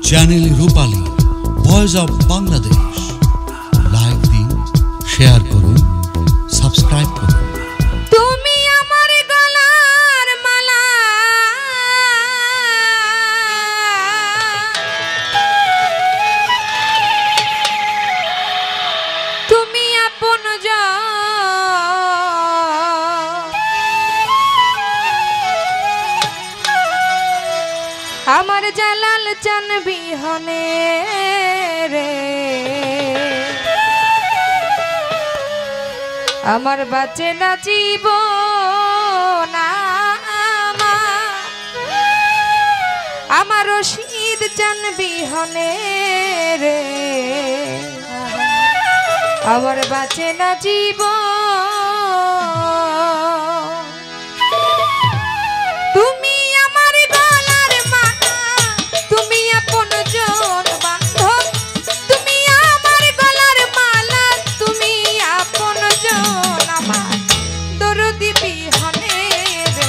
Channel Rupali voice of Bangladesh. Like দিন, share করুন, subscribe করুন। তুমি আমার গলার মালা, তুমি আপনজন, আমার জালাল চান বিহনে রে, আমার বাঁচে না জীবন, আমার রশিদ চান বিহনে রে, আমার বাঁচে না জীবন। তুমি আমার গলার মালা, তুমি আপনজন বান্ধব, তুমি আমার গলার মালা, তুমি আপনজন, আমার দরদি বিহনে রে,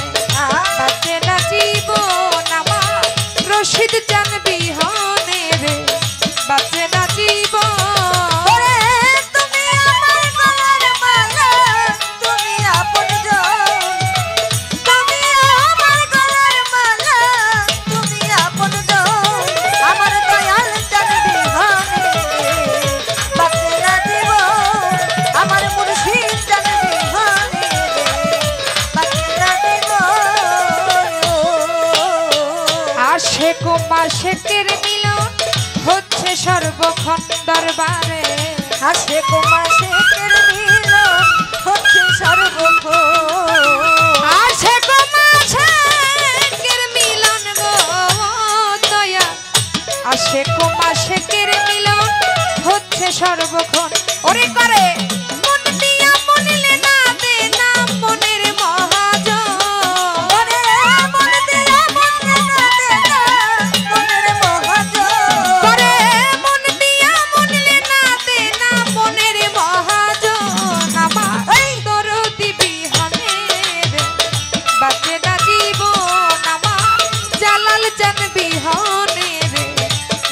বাঁচে না জীবন, আমার রশিদ চান বিহনে রে, বাঁচে না জীবন। আশেক ও মাশেকের মিলন হচ্ছে সর্বক্ষণ দরবারে, আশেক ও মাশেকের মিলন হচ্ছে সর্বক্ষণ, আশেক ও মাশেকের মিলন গো দয়া, আশেক ও মাশেকের মিলন হচ্ছে সর্বক্ষণ। ওরে করে মন দিয়া মনিলে না দে না মনের মহাজন, মন দিয়া মনে না দে না মনের মহাজন, করে মন দিয়া মনিলে না দে না মনের মহাজন, আমার দরদি বিহনে রে, বাঁচে না জীবন, আমার জালাল চান বিহনে রে,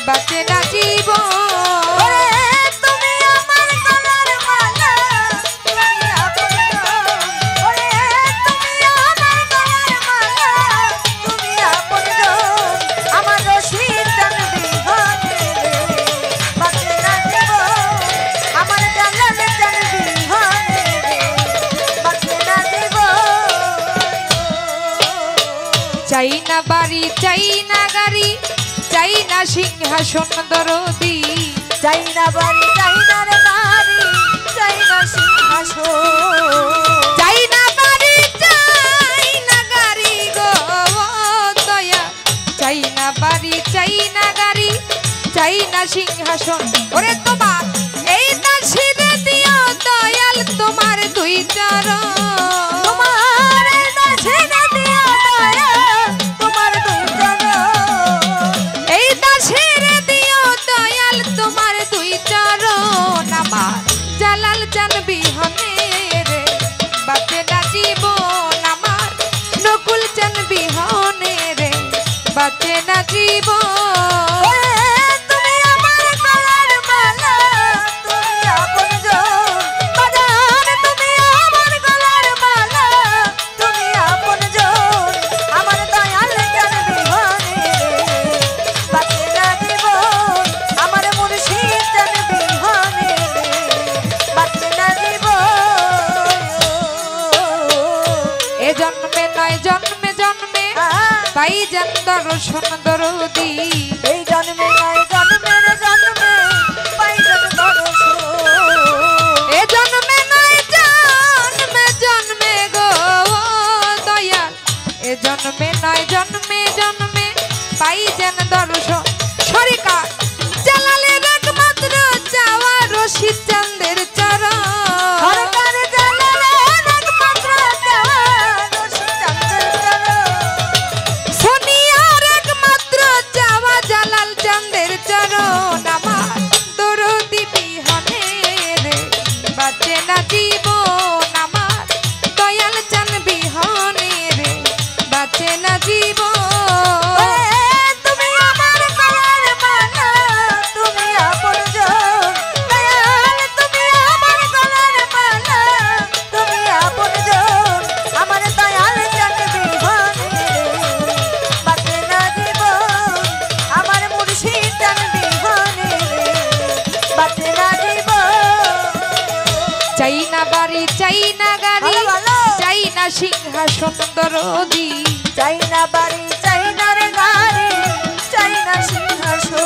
বাঁচে না জীবন। চাই না বাড়ি, চাই না গাড়ি, চাই না সিংহাসন দরদি, চাই না বাড়ি, চাই না রে নারী, চাই না সিংহাসন, চাই না বাড়ি, চাই না গাড়ি গো দয়া, চাই না বাড়ি, চাই না গাড়ি, চাই না সিংহাসন। ওরে তোমার এই দাসিরে দিও দয়াল তোমার দুই চরণ, তোমার এই দাসিরে দিও দয়াল তোমার দুই চরণ, এই দাসিরে দিও দয়াল তোমার দুই চরণ, আমার জালাল চান বিহনে রে, বাঁচে না জীবন, আমার নকুল চান বিহনে রে, বাঁচে না জীবন। তুমি আমার গলার মালা, তুমি আপনজন বাজান, তুমি আমার গলার মালা, তুমি আপনজন, আমার দয়াল চান বিহনে রে, বাঁচে না জীবন, আমার মুর্শিদ চান বিহনে রে, বাঁচে না জীবন। এ জন্মে নয় জন্মে জন্মে পাই যান দর্শন দরদি, এই জন্মে নয় জন্মের জন্মে পাইজন দর্শন, এ জন্মে নয় জন্মে জন্মে গো দয়াল, এ জন্মে নয় জন্মে জন্মে পাই যান দর্শন। শরিকা জালালের একমাত্র চাওয়া রশিদ চাঁদের চরণ, সরকার জালালের একমাত্র চাওয়া রশিদ চাঁদের চরণ, সোনিয়ার একমাত্র চাওয়া জালাল চাঁদের চরণ, আমার দরদি বিহনে রে, বাঁচে না জীবন, আমার দয়াল চান বিহনে রে, বাঁচে না জীবন। চাই না গাড়ি ভালো, ভালো। চাই না সিংহাসন দরদি চাই না বাড়ি চাই না রে গাড়ি চাই না সিংহাসন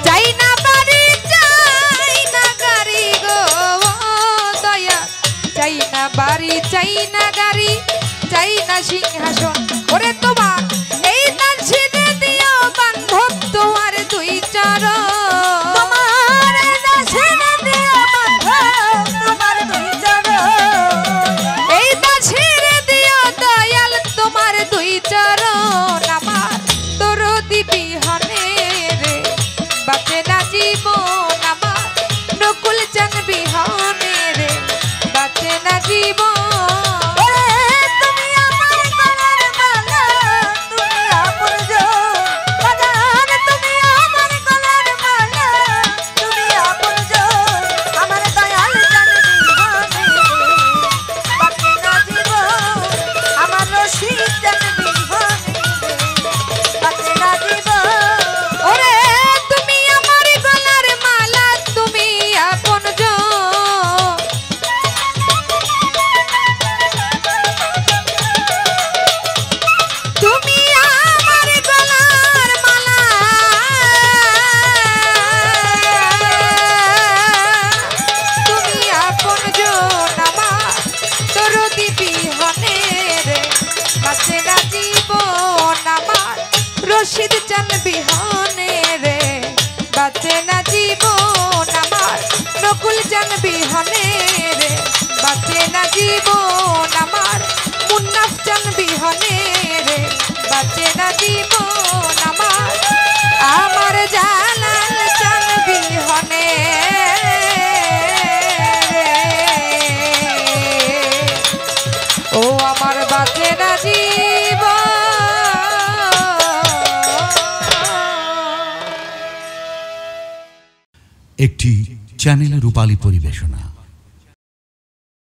চাই না বাড়ি চাই না গাড়ি গো দয়া চাই না বাড়ি চাই না গাড়ি চাই না সিংহাসন ওরে তোমার এই দান ছিঁড়ে দিও বান্ধব তোমার দুই চরণ তোমার দান ছিঁড়ে দিও বান্ধব তোমার দুই চরণ এই দান ছিঁড়ে দিও দয়াল তোমার দুই চরণ আমার দরদি বিহনে রে বাঁচে না জীবন আমার নকুল চান বিহনে রে বাঁচে না জীবন রশিদ চান বিহনে রে বাঁচে না জীবন আমার নকুল চান বিহনে রে বাঁচে না জীবন আমার মুন্নাফ চান বিহনে রে বাঁচে না জীবন আমার আমার জালাল চান বিহনে রে ও আমার বাঁচে না জীবন একটি চ্যানেলের রূপালী পরিবেশনা।